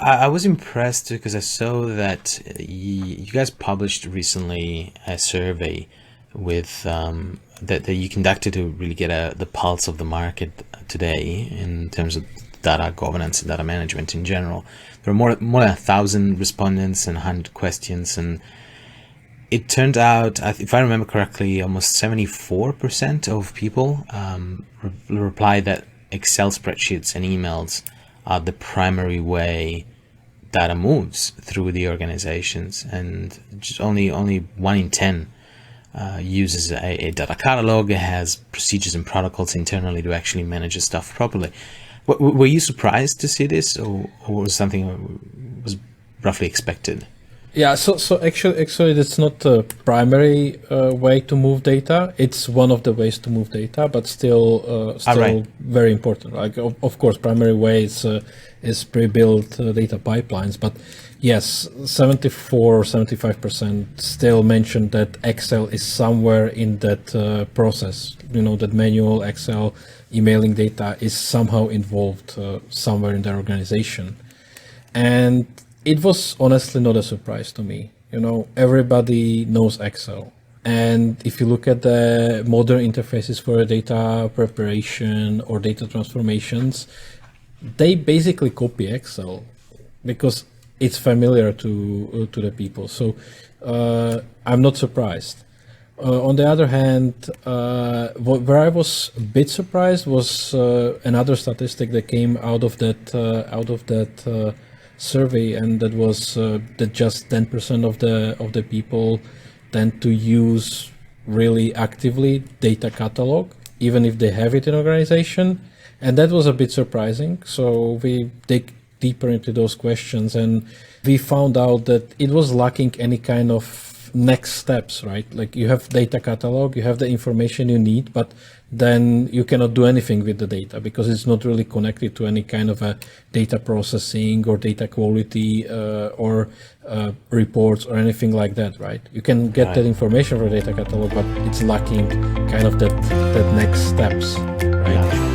I was impressed because I saw that you guys published recently a survey with that you conducted to really get the pulse of the market today in terms of data governance and data management in general. There were more than 1,000 respondents and 100 questions, and it turned out, if I remember correctly, almost 74% of people replied that Excel spreadsheets and emails are the primary way data moves through the organizations, and just only 1 in 10 uses a data catalog. It has procedures and protocols internally to actually manage the stuff properly. Were you surprised to see this, or was something that was roughly expected? Yeah, so actually that's not the primary way to move data. It's one of the ways to move data, but still right. Very important. Like of course, primary way is pre-built data pipelines, but yes, 75% still mention that Excel is somewhere in that process. That manual Excel emailing data is somehow involved somewhere in their organization, and it was honestly not a surprise to me. Everybody knows Excel. And if you look at the modern interfaces for data preparation or data transformations, they basically copy Excel because it's familiar to the people. So I'm not surprised. On the other hand, where I was a bit surprised was another statistic that came out of that survey, and that was that just 10% of the people tend to use really actively data catalog, even if they have it in organization, and that was a bit surprising. So we dig deeper into those questions, and we found out that it was lacking any kind of next steps, right? Like you have data catalog, you have the information you need, but then you cannot do anything with the data because it's not really connected to any kind of a data processing or data quality or reports or anything like that, right? You can get that information from data catalog, but it's lacking kind of that next steps, right? Yeah.